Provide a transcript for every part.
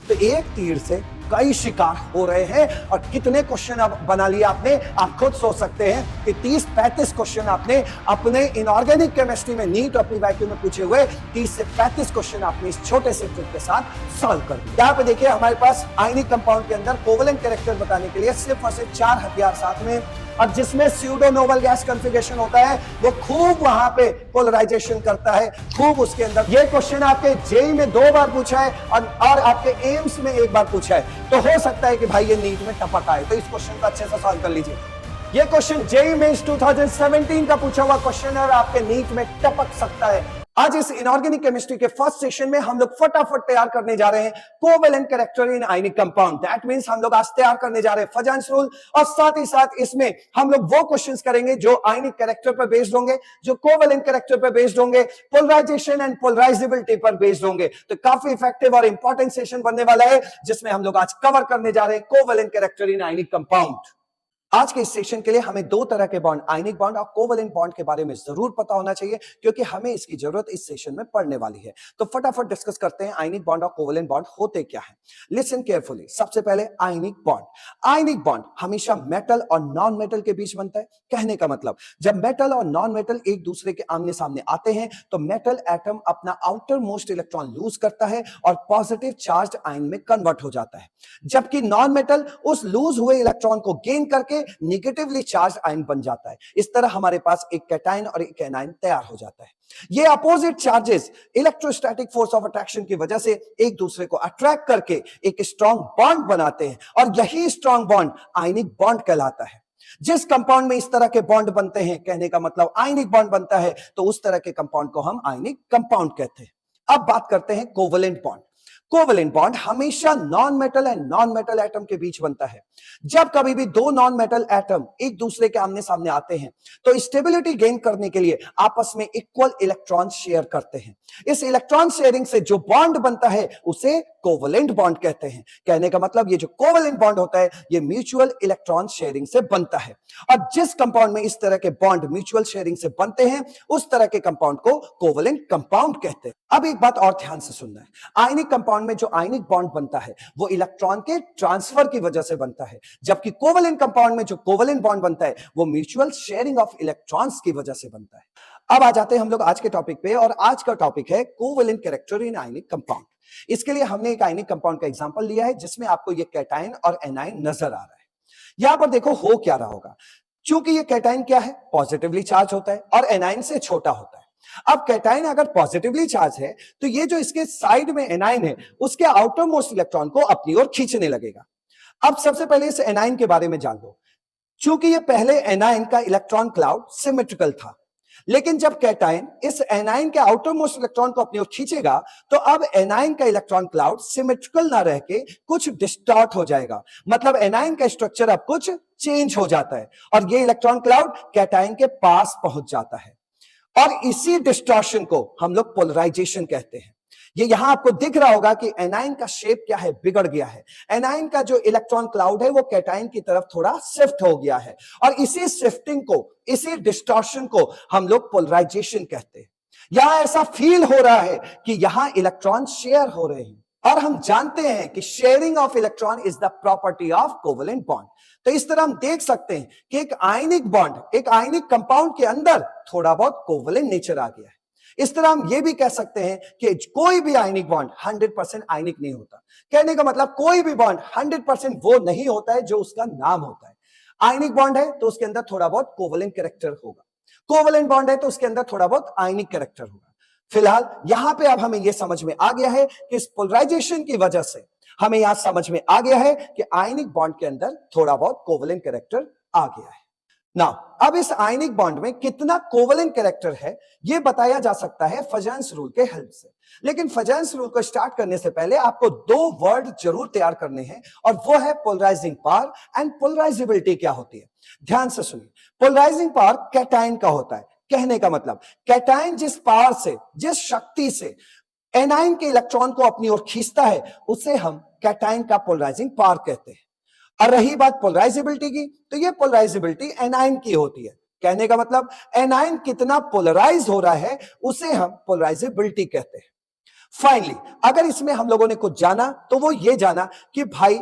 तो एक तीर से कई शिकार हो रहे हैं। और कितने क्वेश्चन अब बना लिए आपने, आप खुद सोच सकते हैं कि 30-35 क्वेश्चन आपने अपने इनऑर्गेनिक केमिस्ट्री में नीट और पीवाईक्यू में पूछे हुए 30 से 35 क्वेश्चन आपने इस छोटे से ट्रिक के साथ सॉल्व कर दिया। यहाँ पे देखिए हमारे पास आयनिक कंपाउंड के अंदर कोवेलेंट कैरेक्टर बताने के लिए सिर्फ और सिर्फ 4 हथियार साथ में, और जिसमें स्यूडो नोबल गैस कॉन्फ़िगरेशन होता है वो खूब वहां पे पोलराइजेशन करता है, खूब उसके अंदर। ये क्वेश्चन आपके जेई में 2 बार पूछा है और आपके एम्स में 1 बार पूछा है, तो हो सकता है कि भाई ये नीट में टपक आए, तो इस क्वेश्चन को अच्छे से सॉल्व कर लीजिए। ये क्वेश्चन जेई में 2017 का पूछा हुआ क्वेश्चन है और आपके नीट में टपक सकता है। आज इस इनऑर्गेनिक केमिस्ट्री के फर्स्ट सेशन में हम लोग फटाफट तैयार करने जा रहे हैं covalent character in ionic compound. That means हम लोग आज तैयार करने जा रहे हैं फजांस रूल, और साथ ही साथ इसमें हम लोग वो क्वेश्चंस करेंगे जो आयनिक कैरेक्टर पर बेस्ड होंगे, जो कोवेलेंट कैरेक्टर पर बेस्ड होंगे, पोलराइजेशन एंड पोलराइजेबिलिटी पर बेस्ड होंगे। तो काफी इफेक्टिव और इंपॉर्टेंट सेशन बनने वाला है जिसमें हम लोग आज कवर करने जा रहे हैं covalent character in ionic compound. आज के इस सेशन के लिए हमें 2 तरह के बॉन्ड, आयनिक बॉन्ड और कोवेलेंट बॉन्ड के बारे में जरूर पता होना चाहिए, क्योंकि हमें इसकी जरूरत इस सेशन में पड़ने वाली है। तो फटाफट डिस्कस करते हैं आयनिक बॉन्ड और कोवेलेंट बॉन्ड होते क्या हैं। Listen carefully. सबसे पहले आयनिक बॉन्ड। आयनिक बॉन्ड हमेशा मेटल और नॉन मेटल के बीच बनता है। कहने का मतलब, जब मेटल और नॉन मेटल एक दूसरे के आमने सामने आते हैं तो मेटल एटम अपना आउटर मोस्ट इलेक्ट्रॉन लूज करता है और पॉजिटिव चार्ज आयन में कन्वर्ट हो जाता है, जबकि नॉन मेटल उस लूज हुए इलेक्ट्रॉन को गेन करके नेगेटिवली चार्ज आयन बन जाता है। इस तरह हमारे पास एक कैटायन और एक एनायन तैयार हो जाता है। ये opposite charges electrostatic force of attraction की वजह से एक दूसरे को अट्रैक्ट करके एक स्ट्रॉन्ग बॉन्ड बनाते हैं, और यही स्ट्रॉन्ग बॉन्ड आयनिक बॉन्ड कहलाता है। जिस कंपाउंड में इस तरह के बॉन्ड बनते हैं, कहने का मतलब आयनिक बॉन्ड बनता है, तो उस तरह के कंपाउंड को हम आयनिक कंपाउंड कहते हैं। अब बात करते हैं कोवेलेंट बॉन्ड। कोवेलेंट बॉन्ड हमेशा non metal and non metal atom के बीच बनता है। जब कभी भी 2 नॉन मेटल एटम एक दूसरे के आमने सामने आते हैं तो स्टेबिलिटी गेन करने के लिए आपस में इक्वल इलेक्ट्रॉन शेयर करते हैं। इस इलेक्ट्रॉन शेयरिंग से जो बॉन्ड बनता है उसे कोवेलेंट बॉन्ड कहते हैं। कहने का मतलब ये जो कोवेलेंट बॉन्ड होता है ये म्यूचुअल इलेक्ट्रॉन शेयरिंग से बनता है, और जिस कंपाउंड में इस तरह के बॉन्ड म्यूचुअल शेयरिंग से बनते हैं उस तरह के कंपाउंड को कोवेलेंट कंपाउंड कहते हैं। अब एक बात और ध्यान से सुनना है, आयनिक कंपाउंड में जो आयनिक बॉन्ड बनता है वो इलेक्ट्रॉन के ट्रांसफर की वजह से बनता है, जबकि कोवेलेंट कंपाउंड में जो कोवेलेंट बॉन्ड बनता है वो म्यूचुअल शेयरिंग ऑफ इलेक्ट्रॉन्स की वजह से बनता है। अब आ जाते हैं हम लोग आज के टॉपिक पे, और आज का टॉपिक है covalent character in ionic compound. इसके लिए हमने एक आयनिक कंपाउंड का एग्जांपल लिया है जिसमें आपको ये कैटायन और एनायन नजर आ रहा है। यहां पर देखो हो क्या रहा होगा, चूंकि ये कैटायन क्या है, पॉजिटिवली चार्ज होता है और एनायन से छोटा होता है। अब कैटायन अगर पॉजिटिवली चार्ज है तो ये जो इसके साइड में एनायन है उसके आउटर मोस्ट इलेक्ट्रॉन को अपनी ओर खींचने लगेगा। अब सबसे पहले इस एनायन के बारे में जान लो। चूंकि ये पहले एनायन का इलेक्ट्रॉन क्लाउड सिमेट्रिकल था, लेकिन जब कैटायन इस एनायन के आउटर मोस्ट इलेक्ट्रॉन को अपनी ओर खींचेगा तो अब एनायन का इलेक्ट्रॉन क्लाउड सिमेट्रिकल ना रह के कुछ डिस्टॉर्ट हो जाएगा। मतलब एनायन का स्ट्रक्चर अब कुछ चेंज हो जाता है और ये इलेक्ट्रॉन क्लाउड कैटायन के पास पहुंच जाता है, और इसी डिस्टॉर्शन को हम लोग पोलराइजेशन कहते हैं। ये यहां आपको दिख रहा होगा कि एनायन का शेप क्या है, बिगड़ गया है। एनायन का जो इलेक्ट्रॉन क्लाउड है वो कैटायन की तरफ थोड़ा शिफ्ट हो गया है, और इसी शिफ्टिंग को, इसी डिस्टॉर्शन को हम लोग पोलराइजेशन कहते हैं। यहां ऐसा फील हो रहा है कि यहां इलेक्ट्रॉन शेयर हो रहे हैं, और हम जानते हैं कि sharing of electron is the property of covalent bond. तो इस तरह हम देख सकते हैं कि एक आयनिक बॉन्ड, एक आयनिक कंपाउंड के अंदर थोड़ा बहुत कोवेलेंट नेचर आ गया है। इस तरह हम ये भी कह सकते हैं कि कोई भी आयनिक बॉन्ड 100% आयनिक नहीं होता। कहने का मतलब कोई भी बॉन्ड 100% वो नहीं होता है जो उसका नाम होता है। आयनिक बॉन्ड है तो उसके अंदर थोड़ा बहुत कोवेलेंट कैरेक्टर होगा, कोवेलेंट बॉन्ड है तो उसके अंदर थोड़ा बहुत आयनिक कैरेक्टर होगा। फिलहाल यहां पे अब हमें यह समझ में आ गया है कि इस पोलराइजेशन की वजह से हमें यहां समझ में आ गया है कि आयनिक बॉन्ड के अंदर थोड़ा बहुत कोवेलेंट कैरेक्टर आ गया है। ना अब इस आयनिक बॉन्ड में कितना कोवेलेंट कैरेक्टर है यह बताया जा सकता है फजांस रूल के हेल्प से। लेकिन फजांस रूल को स्टार्ट करने से पहले आपको 2 वर्ड जरूर तैयार करने हैं, और वो है पोलराइजिंग पावर एंड पोलराइजेबिलिटी। क्या होती है, ध्यान से सुनिए। पोलराइजिंग पावर कैटायन का होता है। कहने का मतलब कैटायन जिस पावर से, जिस शक्ति से एनायन के इलेक्ट्रॉन को अपनी ओर खींचता है उसे हम कैटायन का पोलराइजिंग पावर कहते हैं। और रही बात पोलराइजेबिलिटी की, तो ये पोलराइजेबिलिटी एनायन की होती है। कहने का मतलब एनायन कितना पोलराइज हो रहा है उसे हम पोलराइजेबिलिटी कहते हैं। फाइनली अगर इसमें हम लोगों ने कुछ जाना तो वो ये जाना कि भाई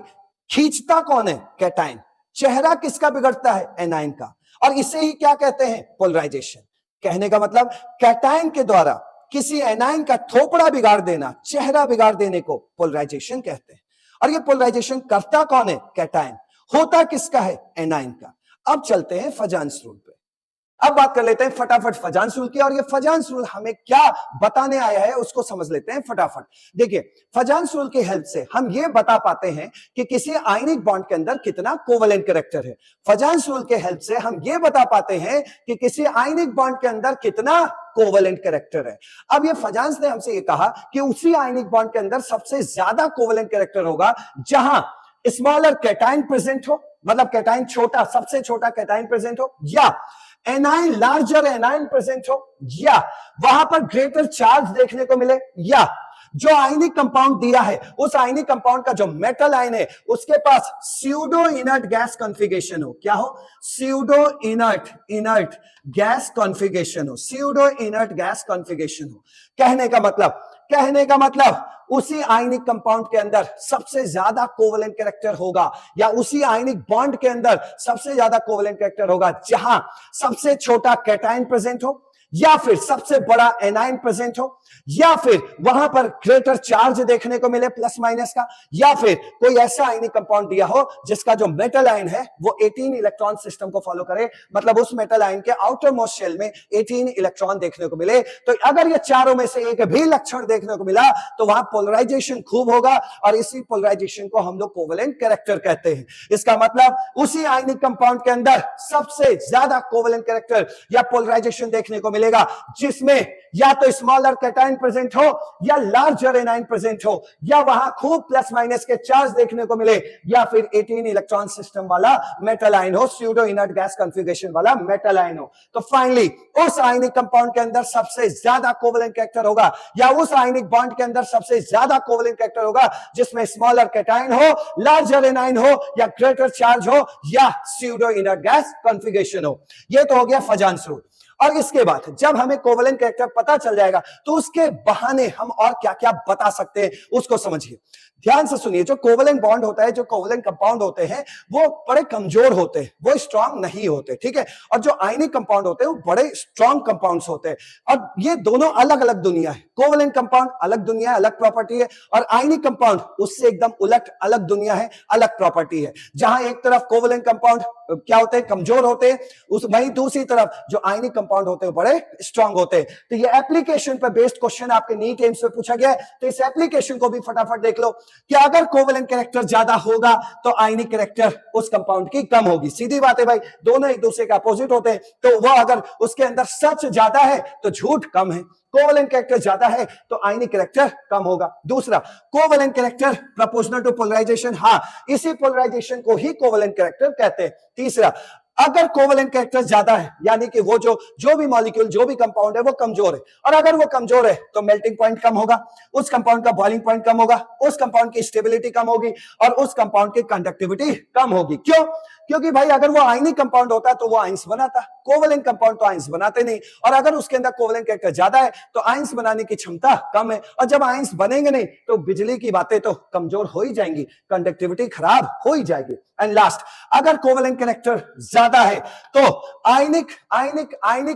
खींचता कौन है, कैटायन। चेहरा किसका बिगड़ता है, एनायन का। और इसे ही क्या कहते हैं, पोलराइजेशन। कहने का मतलब कैटायन के द्वारा किसी एनायन का थोपड़ा बिगाड़ देना, चेहरा बिगाड़ देने को पोलराइजेशन कहते हैं। और ये पोलराइजेशन करता कौन है, कैटायन। होता किसका है, एनायन का। अब चलते हैं फजान्स रूल पे। अब बात कर लेते हैं फटाफट फजान्स रूल की, और ये फजान्स रूल हमें क्या बताने आया है उसको समझ लेते हैं फटाफट। देखिए फजान्स रूल की हेल्प से हम ये बता पाते हैं कि किसी आयनिक बॉन्ड के अंदर कितना कोवेलेंट कैरेक्टर है। फजान्स रूल के हेल्प से हम ये बता पाते हैं कि किसी आयनिक बॉन्ड के अंदर कितना कोवेलेंट कैरेक्टर है। अब ये फजान्स ने हमसे ये कहा कि उसी आयनिक बॉन्ड के अंदर सबसे ज्यादा कोवेलेंट कैरेक्टर होगा जहां स्मॉलर कैटायन प्रेजेंट हो, मतलब कैटायन छोटा, सबसे छोटा कैटायन प्रेजेंट हो, या एनायन लार्जर एनायन प्रेजेंट हो, या वहां पर ग्रेटर चार्ज देखने को मिले, या जो आयनिक कंपाउंड दिया है उस आयनिक कंपाउंड का जो मेटल आयन है उसके पास स्यूडो इनर्ट गैस कॉन्फ़िगरेशन हो। क्या हो, स्यूडो इनर्ट गैस कॉन्फ़िगरेशन हो, स्यूडो इनर्ट गैस कॉन्फ़िगरेशन हो। कहने का मतलब उसी आयनिक कंपाउंड के अंदर सबसे ज्यादा कोवेलेंट कैरेक्टर होगा, या उसी आयनिक बॉन्ड के अंदर सबसे ज्यादा कोवेलेंट कैरेक्टर होगा जहां सबसे छोटा कैटायन प्रेजेंट हो, या फिर सबसे बड़ा एनायन प्रेजेंट हो, या फिर वहां पर ग्रेटर चार्ज देखने को मिले प्लस माइनस का, या फिर कोई ऐसा आयनिक कंपाउंड दिया हो जिसका जो मेटल आयन है वो 18 इलेक्ट्रॉन सिस्टम को फॉलो करे, मतलब उस मेटल आयन के आउटर मोस्ट शेल में 18 इलेक्ट्रॉन देखने को मिले। तो अगर ये चारों में से एक भी लक्षण देखने को मिला तो वहां पोलराइजेशन खूब होगा, और इसी पोलराइजेशन को हम लोग कोवेलेंट कैरेक्टर कहते हैं। इसका मतलब उसी आयनिक कंपाउंड के अंदर सबसे ज्यादा कोवेलेंट कैरेक्टर या पोलराइजेशन देखने को मिलेगा जिसमें या तो स्मॉलर कैटायन प्रेजेंट हो, या लार्जर एनायन प्रेजेंट हो, या वहां खूब प्लस माइनस के चार्ज देखने को मिले, या फिर 18 इलेक्ट्रॉन सिस्टम वाला मेटल आयन हो, स्यूडो इनर्ट गैस कॉन्फ़िगरेशन वाला मेटल आयन हो। तो फाइनली उस आयनिक कंपाउंड के अंदर सबसे ज्यादा कोवेलेंट कैरेक्टर होगा, या उस आयनिक बॉन्ड के अंदर सबसे ज्यादा कोवेलेंट कैरेक्टर होगा जिसमें स्मॉलर कैटायन हो, लार्जर एनायन हो, या ग्रेटर चार्ज हो, या स्यूडो इनर्ट गैस कॉन्फ़िगरेशन हो। यह तो हो गया फजान्स रूल। और इसके बाद जब हमें कोवेलेंट कैरेक्टर पता चल जाएगा तो उसके बहाने हम और क्या क्या बता सकते हैं उसको समझिए, ध्यान से सुनिए। जो कोवेलेंट बॉन्ड होता है, जो कोवेलेंट कंपाउंड होते हैं वो बड़े कमजोर होते हैं, वो स्ट्रांग नहीं होते, ठीक है। और जो आयनिक कंपाउंड होते हैं वो बड़े स्ट्रांग कंपाउंड्स होते हैं, और ये दोनों अलग अलग दुनिया है। कोवेलेंट कंपाउंड अलग दुनिया है, अलग प्रॉपर्टी है, और आयनिक कंपाउंड उससे एकदम उलट अलग दुनिया है, अलग प्रॉपर्टी है। जहां एक तरफ कोवेलेंट कंपाउंड क्या होते हैं, कमजोर होते हैं, उस वहीं दूसरी तरफ जो आयनिक कंपाउंड होते हैं बड़े स्ट्रांग होते हैं। तो ये एप्लीकेशन पर बेस्ड क्वेश्चन आपके नीट एम्स में पूछा गया है, तो इस एप्लीकेशन को भी फटाफट देख लो कि अगर कोवेलेंट कैरेक्टर ज्यादा होगा तो आयनिक कैरेक्टर उस कंपाउंड की कम होगी। सीधी बात है भाई, दोनों एक दूसरे के अपोजिट होते हैं, तो वह अगर उसके अंदर सच ज्यादा है तो झूठ कम है, कोवेलेंट कैरेक्टर ज्यादा है तो आयनिक कैरेक्टर कम होगा। दूसरा, covalent character proportional to polarization, हां इसी पोलराइजेशन को ही कोवेलेंट कैरेक्टर कहते हैं। तीसरा, अगर कोवेलेंट कैरेक्टर ज्यादा है यानी कि वो जो भी मॉलिक्यूल, जो भी कंपाउंड है वो कमजोर है, और अगर वो कमजोर है तो मेल्टिंग पॉइंट कम होगा, उस कंपाउंड का बॉइलिंग पॉइंट कम होगा, उस कंपाउंड की स्टेबिलिटी कम होगी, और उस कंपाउंड की कंडक्टिविटी कम होगी। क्यों? क्योंकि भाई अगर वो आयनिक कंपाउंड होता तो वो आयंस बनाता, कोवेलेंट कंपाउंड तो आयंस बनाते नहीं, और अगर उसके अंदर कोवेलेंट कैरेक्टर ज्यादा है तो आयंस बनाने की क्षमता कम है, और जब आयंस बनेंगे नहीं तो बिजली की बातें तो कमजोर हो ही जाएंगी, कंडक्टिविटी खराब हो ही जाएगी। एंड लास्ट, अगर कोवेलेंट कैरेक्टर ज्यादा है तो आयनिक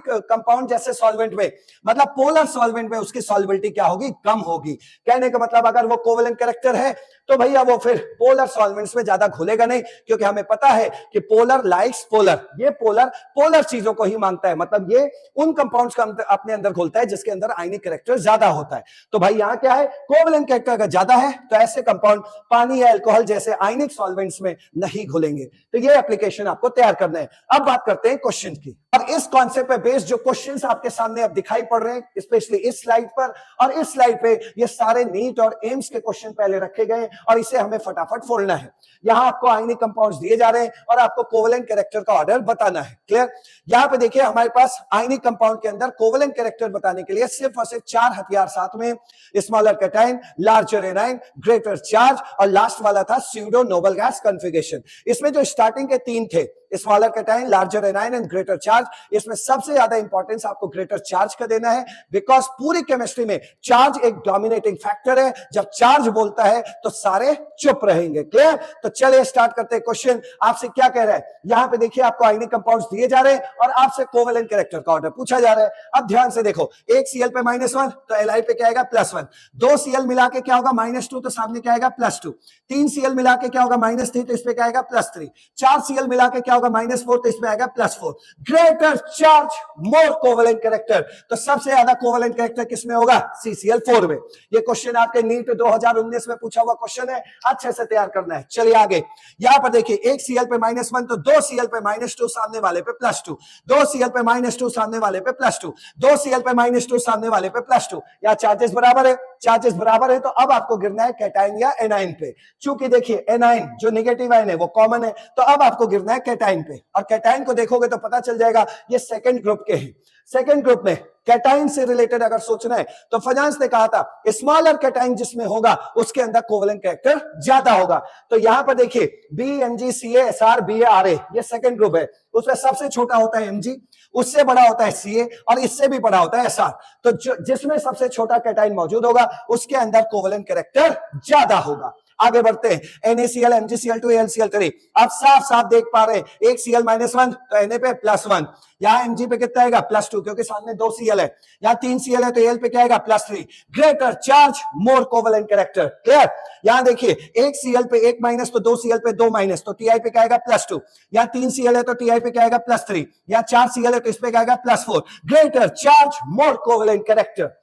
कंपाउंड जैसे सॉल्वेंट में, मतलब पोलर सॉल्वेंट में उसकी सॉल्युबिलिटी क्या होगी, कम होगी। कहने का मतलब अगर वो कोवेलेंट कैरेक्टर है तो भैया वो फिर पोलर सॉल्वेंट्स में ज्यादा घुलेगा नहीं, क्योंकि हमें पता है कि पोलर लाइक्स पोलर, ये पोलर चीजों को ही मांगता है, मतलब ये उन कंपाउंड्स का अपने अंदर घुलता है जिसके अंदर आयनिक कैरेक्टर ज्यादा होता है। तो भाई यहाँ क्या है, कोवेलेंट कैरेक्टर अगर ज्यादा है तो ऐसे कंपाउंड पानी या अल्कोहल जैसे आयनिक सॉल्वेंट्स में नहीं घुलेंगे। तो ये एप्लीकेशन आपको तैयार करना है। अब बात करते हैं क्वेश्चन की, और इस कॉन्सेप्ट पे बेस्ड जो क्वेश्चंस आपके सामने अब दिखाई पड़ रहे हैं, स्पेशली इस स्लाइड पर, और इस स्लाइड पे ये सारे नीट और एम्स के क्वेश्चन पहले रखे गए और इसे हमें फटाफट फोड़ना है। यहां आपको आयनिक कंपाउंड्स दिए जा रहे हैं और आपको कोवेलेंट कैरेक्टर का ऑर्डर बताना है। क्लियर? यहां पे देखिए हमारे पास आयनिक कंपाउंड के अंदर कोवेलेंट कैरेक्टर बताने के लिए सिर्फ और सिर्फ 4 हथियार साथ में, smaller cation, larger anion, greater charge, और लास्ट वाला था स्यूडो नोबल गैस कॉन्फ़िगरेशन। इसमें जो स्टार्टिंग के 3 थे smaller cation, larger anion and greater charge. इसमें सबसे ज्यादा इंपॉर्टेंस आपको ग्रेटर चार्ज का देना है, बिकॉज पूरी केमिस्ट्री में चार्ज एक डोमिनेटिंग फैक्टर है। जब चार्ज बोलता है तो सारे चुप रहेंगे। क्लियर? तो चलिए स्टार्ट करते हैं। क्वेश्चन आपसे क्या कह रहा है, यहां पे देखिए आपको आयनिक कंपाउंड्स दिए जा रहे हैं और आपसे कोवेलेंट कैरेक्टर का ऑर्डर पूछा जा रहा है। अब ध्यान से देखो, एक Cl पे -1 तो Li पे क्या आएगा +1, 2 Cl मिला के क्या होगा -2 तो सामने क्या आएगा +2, 3 Cl मिला के क्या होगा -3 तो इस पे क्या आएगा +3, 4 Cl मिला के क्या होगा -4 तो इसमें आएगा +4। Greater charge more covalent character, तो सबसे ज्यादा कोवेलेंट कैरेक्टर किसमें होगा, CCl4 में। ये क्वेश्चन आपके नीट 2019 में पूछा हुआ क्वेश्चन है, अच्छे से तैयार करना है। चलिए आगे, यहां पर देखिए एक Cl पे -1 तो 2 Cl पे -2 सामने वाले पे +2, 2 Cl पे -2 सामने वाले पे +2, 2 Cl पे -2 सामने वाले पे +2। या चार्जेस बराबर है, चार्जेस बराबर है तो अब आपको गिरना है कैटायन या एनायन पे। चूंकि देखिए एनायन जो नेगेटिव आयन है वो कॉमन है, तो अब आपको गिरना है कैटायन पे। और कैटायन को देखोगे तो पता चल जाएगा ये सेकंड ग्रुप के हैं। सेकंड ग्रुप में कैटायन से रिलेटेड अगर सोचना है तो फजांस ने कहा था स्मॉलर कैटायन जिसमें होगा उसके अंदर कोवेलेंट कैरेक्टर ज्यादा होगा। तो यहां पर देखिए BMgCaSr BaRa ये सेकंड ग्रुप है, उसमें सबसे छोटा होता है Mg, उससे बड़ा होता है Ca और इससे भी बड़ा होता है Sr। तो जिसमें सबसे छोटा कैटायन मौजूद होगा उसके अंदर कोवेलेंट कैरेक्टर ज्यादा होगा। आगे बढ़ते हैं, NaCl MgCl2 AlCl3। आप साफ साफ देख पा रहे हैं एक Cl -1 तो Na पे +1, यहाँ Mg पे कितना आएगा +2 क्योंकि सामने 2 Cl है, यहाँ 3 Cl है तो Al पे क्या आएगा +3। Greater charge more covalent character. Clear? यहाँ देखिए एक Cl पे 1 माइनस तो 2 Cl पे 2 माइनस तो Ti पे क्या आएगा +2, यहाँ 3 Cl है तो Ti पे क्या आएगा +3, यहाँ 4 Cl है तो इस पे क्या आएगा +4। Greater charge more covalent character.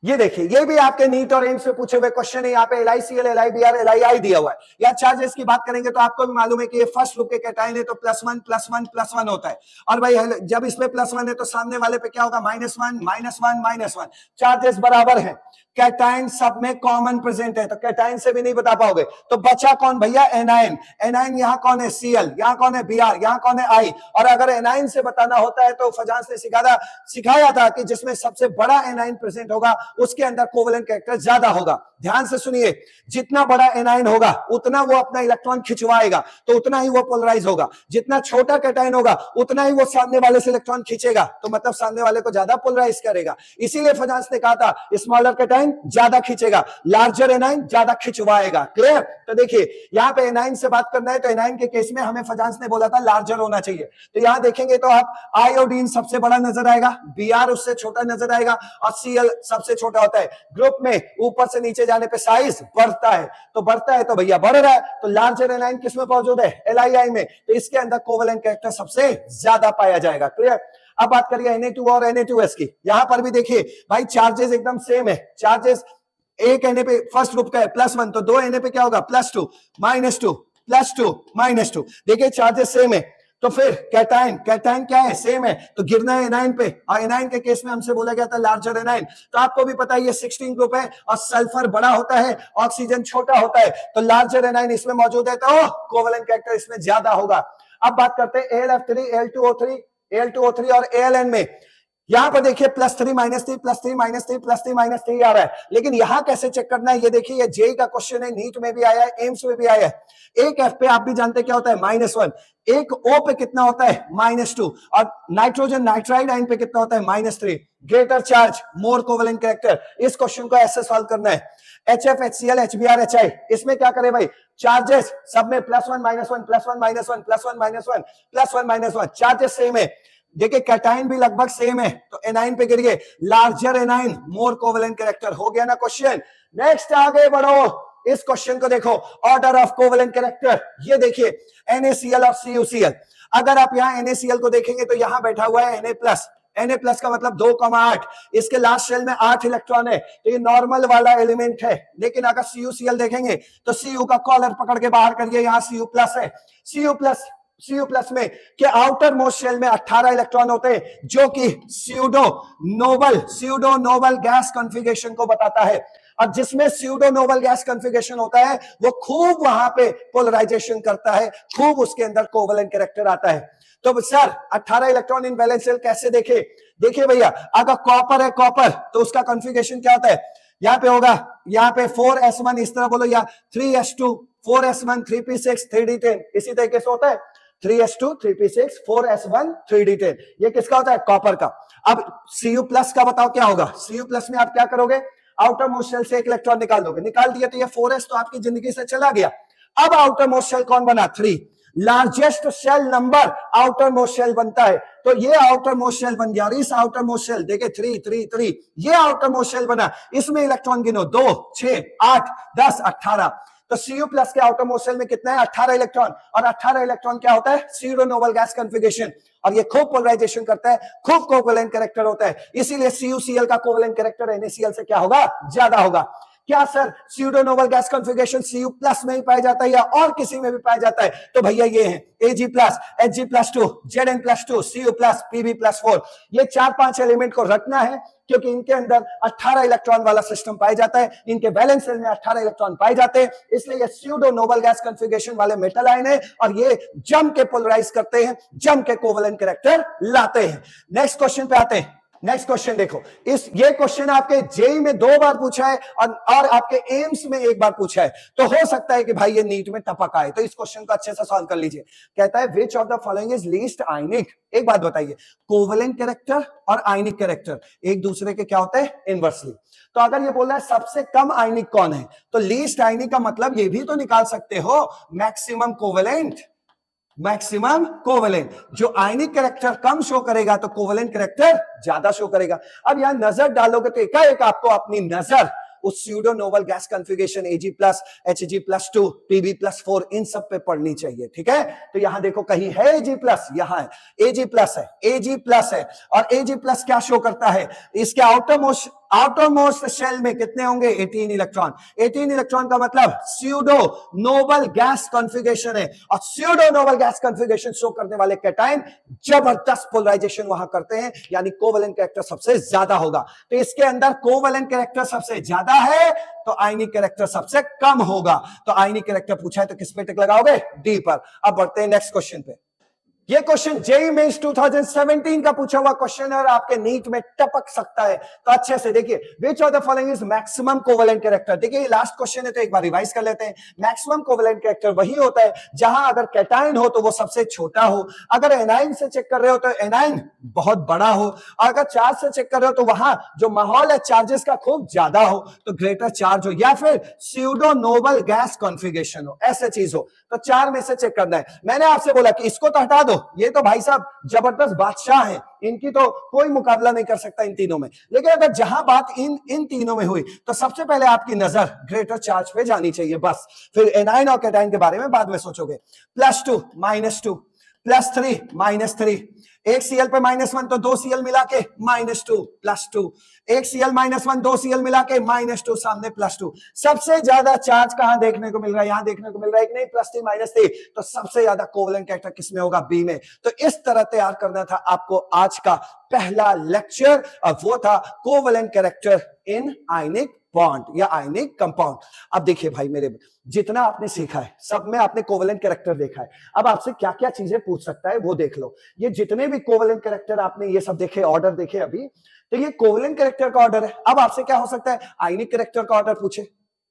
ये देखिए ये भी आपके नीट और एम्स में पूछे हुए क्वेश्चन है। यहाँ पे LiCl LiBr LiI दिया हुआ है। या चार्जेस की बात करेंगे तो आपको भी मालूम है कि ये फर्स्ट ग्रुप के कैटायन है तो +1 +1 +1 होता है। और भाई जब इसमें +1 है तो सामने वाले पे क्या होगा -1 -1 -1। चार्जेस बराबर है, कैटायन सब में कॉमन प्रेजेंट है तो कैटायन से भी नहीं बता पाओगे। तो बचा कौन भैया, एनायन। एनायन यहाँ कौन है Cl, यहाँ कौन है Br, यहाँ कौन है I। और अगर एनायन से बताना होता है तो फजांस ने सिखाया था कि जिसमें सबसे बड़ा एनायन प्रेजेंट होगा उसके अंदर कोवेलेंट कैरेक्टर ज्यादा होगा। ध्यान से सुनिए, जितना बड़ा एनायन होगा उतना वो अपना इलेक्ट्रॉन खिंचवाएगा तो उतना ही वो पोलराइज होगा। जितना छोटा कैटायन होगा उतना ही वो सामने वाले से इलेक्ट्रॉन खींचेगा तो मतलब सामने वाले को ज्यादा पोलराइज करेगा। इसीलिए फजांस ने कहा था स्मॉलर कैटायन ज्यादा खींचेगा, लार्जर एनायन ज्यादा खिंचवाएगा। क्लियर? तो देखिए यहाँ पे एनायन से बात करना है तो एनायन के केस में हमें फजांस ने बोला था लार्जर होना चाहिए। तो यहाँ देखेंगे तो आप आयोडीन सबसे बड़ा नजर आएगा, Br उससे छोटा नजर आएगा और Cl सबसे छोटा होता है। ग्रुप में ऊपर से नीचे जाने पे साइज बढ़ता है तो भैया बढ़ रहा है। तो लार्जर एनायन किसमें मौजूद है, LiI में, तो इसके अंदर कोवेलेंट कैरेक्टर सबसे ज्यादा पाया जाएगा। क्लियर? अब बात करिए Na2 और Na2S की। यहां पर भी देखिए भाई चार्जेस एकदम सेम है। चार्जेस एक Na पे फर्स्ट ग्रुप का है +1 तो 2 Na पे क्या होगा +2 -2 +2 -2। देखिए चार्जेस सेम है तो फिर कैटायन क्या है, सेम है तो गिरना है एनायन पे। और एनायन के केस में हमसे बोला गया था लार्जर एनायन। तो आपको भी पता है ये 16 ग्रुप है और सल्फर बड़ा होता है, ऑक्सीजन छोटा होता है तो लार्जर एनायन इसमें मौजूद है तो कोवेलेंट कैरेक्टर इसमें ज्यादा होगा। अब बात करते हैं AlF3 Al2O3 और Aln में। यहां पर देखिए +3 -3 +3 -3 +3 -3 आ रहा है, लेकिन यहां कैसे चेक करना है ये देखिए। ये जेई का क्वेश्चन है, नीट में भी आया है, एम्स में भी आया है। एक F पे आप भी जानते क्या होता है -1, एक O पे कितना होता है -2 और नाइट्रोजन नाइट्राइड आयन पे कितना होता है -3। Greater charge more covalent character. इस क्वेश्चन को ऐसे सॉल्व करना है। HF HCl HBr HI इसमें क्या करे भाई, चार्जेस सब में +1 -1 +1 -1 +1 -1 +1 -1 चार्जेस सेम है। देखिए कैटायन भी लगभग सेम है तो एनायन पे गिरिए, लार्जर एनायन मोर कोवेलेंट कैरेक्टर। हो गया ना क्वेश्चन। नेक्स्ट आगे बढ़ो, इस क्वेश्चन को देखो, ऑर्डर ऑफ कोवेलेंट कैरेक्टर। ये देखिए NaCl और CuCl। अगर आप यहाँ NaCl को देखेंगे तो यहाँ बैठा हुआ है Na+ का मतलब 2,8, इसके लास्ट शेल में 8 इलेक्ट्रॉन है तो ये नॉर्मल वाला एलिमेंट है। लेकिन अगर CuCl देखेंगे तो Cu का कॉलर पकड़ के बाहर करिए, यहाँ Cu+ है। Cu+ में के आउटर मोस्ट शेल में 18 इलेक्ट्रॉन होते हैं जो कि स्यूडो नोबल गैस कॉन्फ़िगरेशन को बताता है। और जिसमें स्यूडो नोबल गैस कॉन्फ़िगरेशन होता है वो खूब वहां पे पोलराइजेशन करता है, खूब उसके अंदर कोवेलेंट कैरेक्टर आता है। तो sir 18 electron in valence shell कैसे देखे, देखिए भैया अगर कॉपर है कॉपर तो उसका कॉन्फ़िगरेशन क्या होता है, यहाँ पे होगा, यहाँ पे 4s1 इस तरह बोलो, या 3s2 4s1 3p6 3d10 इसी तरीके से होता है। 3s2 3p6 4s1 3d10, ये किसका होता है? कॉपर का। अब Cu प्लस का बताओ क्या होगा? Cu प्लस में आप क्या करोगे? आउटर मोस्ट शेल से एक इलेक्ट्रॉन निकाल दोगे, निकाल दिया तो ये 4s तो आपकी जिंदगी से चला गया। अब आउटर मोस्ट शेल कौन बना? 3। Largest shell number outermost shell बनता है, तो ये आउटर मोस्ट शेल बन गया। और इस आउटर मोस्ट शेल देखिए 3 3 3, ये आउटर मोस्ट शेल बना, इसमें इलेक्ट्रॉन गिनो 2 6 8 10 18। तो Cu प्लस के आउटर मोस्ट शेल में कितना है? 18 इलेक्ट्रॉन। और 18 इलेक्ट्रॉन क्या होता है? Pseudo noble gas configuration. और ये खूब पोलराइजेशन करता है, खूब कोवेलेंट कैरेक्टर होता है, इसीलिए CuCl का कोवेलेंट कैरेक्टर NaCl से क्या होगा? ज्यादा होगा। क्या sir pseudo noble gas configuration Cu plus में ही पाया जाता है या और किसी में भी पाया जाता है? तो भैया ये है Ag plus, Hg+2, Zn+2, Cu plus, Pb+4। ये 4-5 एलिमेंट को रखना है क्योंकि इनके अंदर 18 इलेक्ट्रॉन वाला सिस्टम पाया जाता है, इनके वैलेंस शेल में 18 इलेक्ट्रॉन पाए जाते हैं, इसलिए ये स्यूडो नोबल गैस कॉन्फ़िगरेशन वाले मेटल आयन है और ये जम के पोलराइज करते हैं, जम के कोवेलेंट कैरेक्टर लाते हैं। नेक्स्ट क्वेश्चन पे आते हैं। नेक्स्ट क्वेश्चन देखो, ये क्वेश्चन आपके जेई में 2 बार पूछा है और आपके एम्स में 1 बार पूछा है, तो हो सकता है कि भाई ये नीट में टपक आए, तो इस क्वेश्चन को अच्छे से सॉल्व कर लीजिए। कहता है which of the following is least ionic. एक बात बताइए, कोवेलेंट कैरेक्टर और आयनिक कैरेक्टर एक दूसरे के क्या होते हैं? इनवर्सली। तो अगर ये बोल रहा है सबसे कम आयनिक कौन है, तो लीस्ट आयनिक का मतलब ये भी तो निकाल सकते हो मैक्सिमम कोवेलेंट। मैक्सिमम कोवेलेंट, जो आयनिक कैरेक्टर कम शो करेगा तो कोवेलेंट कैरेक्टर ज्यादा शो करेगा। अब यहां नजर डालोगे तो एकाएक आपको अपनी नजर उस pseudo noble gas configuration Ag+, Hg+2, Pb+4 इन सब पे पढ़नी चाहिए, ठीक है? तो यहां देखो कहीं है Ag+, यहां है Ag+ है, Ag+ है, और Ag+ क्या शो करता है? इसके आउटर मोस्ट शेल में कितने होंगे? 18 इलेक्ट्रॉन। 18 इलेक्ट्रॉन का मतलब स्यूडो नोबल गैस कॉन्फ़िगरेशन है, और pseudo noble gas configuration show करने वाले कैटायन जबरदस्त पोलराइजेशन वहां करते हैं, यानी कोवेलेंट कैरेक्टर सबसे ज्यादा होगा। तो इसके अंदर कोवेलेंट कैरेक्टर सबसे ज्यादा है तो आयनिक कैरेक्टर सबसे कम होगा। तो आयनिक कैरेक्टर पूछा है तो किस पे टिक लगाओगे? डी पर। अब बढ़ते हैं नेक्स्ट क्वेश्चन पे। ये क्वेश्चन जेईई मेंस 2017 का पूछा हुआ क्वेश्चन है और आपके नीट में टपक सकता है, तो अच्छे से देखिए। विच of the following is maximum covalent character. देखिए ये लास्ट क्वेश्चन है तो एक बार रिवाइज कर लेते हैं। मैक्सिमम कोवेलेंट कैरेक्टर वही होता है जहां अगर कैटायन हो तो वो सबसे छोटा हो, अगर एनाइन से चेक कर रहे हो तो एनाइन बहुत बड़ा हो, और अगर चार्ज से चेक कर रहे हो तो वहां जो माहौल है चार्जेस का खूब ज्यादा हो तो ग्रेटर चार्ज हो, या फिर स्यूडो नोबल गैस कॉन्फ़िगरेशन हो, ऐसे चीज हो। तो 4 में से चेक करना है। मैंने आपसे बोला कि इसको तो हटा दो, ये तो भाई साहब जबरदस्त बादशाह हैं, इनकी तो कोई मुकाबला नहीं कर सकता इन तीनों में। लेकिन अगर जहां बात इन तीनों में हुई तो सबसे पहले आपकी नजर ग्रेटर चार्ज पे जानी चाहिए बस, फिर एनाइन और कैटायन के बारे में बाद में सोचोगे। +2 -2 +3 -3, एक Cl पे -1 तो 2 Cl मिला के -2 +2, एक Cl -1 2 Cl मिला के -2 सामने +2। सबसे ज्यादा चार्ज कहां देखने को मिल रहा है? यहां देखने को मिल रहा है कि नहीं +3 -3, तो सबसे ज्यादा कोवेलेंट कैरेक्टर किसमें होगा? बी में। तो इस तरह तैयार करना था आपको आज का पहला लेक्चर, और वो था covalent character in ionic bond या आयनिक कंपाउंड। अब देखिए भाई मेरे, जितना आपने सीखा है सब में आपने कोवेलेंट कैरेक्टर देखा है, अब आपसे क्या क्या चीजें पूछ सकता है वो देख लो। ये जितने भी कोवेलेंट कैरेक्टर आपने ये सब देखे, ऑर्डर देखे अभी, तो ये कोवेलेंट कैरेक्टर का ऑर्डर है। अब आपसे क्या हो सकता है? आयनिक कैरेक्टर का ऑर्डर पूछे,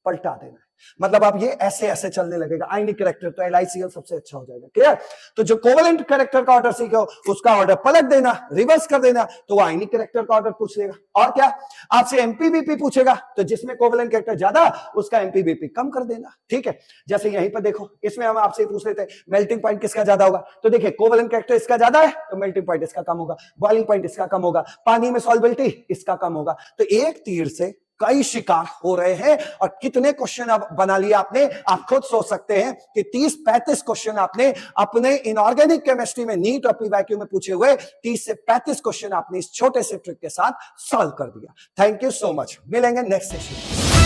पलटा देना है, मतलब अब ये ऐसे ऐसे चलने लगेगा। आयनिक कैरेक्टर तो LiCl सबसे अच्छा हो जाएगा, क्लियर? तो जो कोवेलेंट कैरेक्टर का ऑर्डर सीखो उसका ऑर्डर पलट देना, रिवर्स कर देना, तो वो आयनिक कैरेक्टर का ऑर्डर पूछ लेगा। और क्या आपसे MPBP पूछेगा, तो जिसमें कोवेलेंट कैरेक्टर ज्यादा उसका MPBP कम कर देना, ठीक है? जैसे यहीं पर देखो, इसमें हम आपसे पूछ लेते हैं मेल्टिंग पॉइंट किसका ज्यादा होगा, तो देखिए कोवेलेंट कैरेक्टर इसका ज्यादा है तो मेल्टिंग पॉइंट इसका कम होगा, बॉइलिंग पॉइंट इसका कम होगा, पानी में सॉल्युबिलिटी इसका कम होगा। तो एक तीर से कई शिकार हो रहे हैं, और कितने क्वेश्चन अब बना लिया आपने, आप खुद सोच सकते हैं कि 30-35 क्वेश्चन आपने अपने इनऑर्गेनिक केमिस्ट्री में नीट और PYQ में पूछे हुए 30 से 35 क्वेश्चन आपने इस छोटे से ट्रिक के साथ सॉल्व कर दिया। थैंक यू सो मच, मिलेंगे नेक्स्ट सेशन।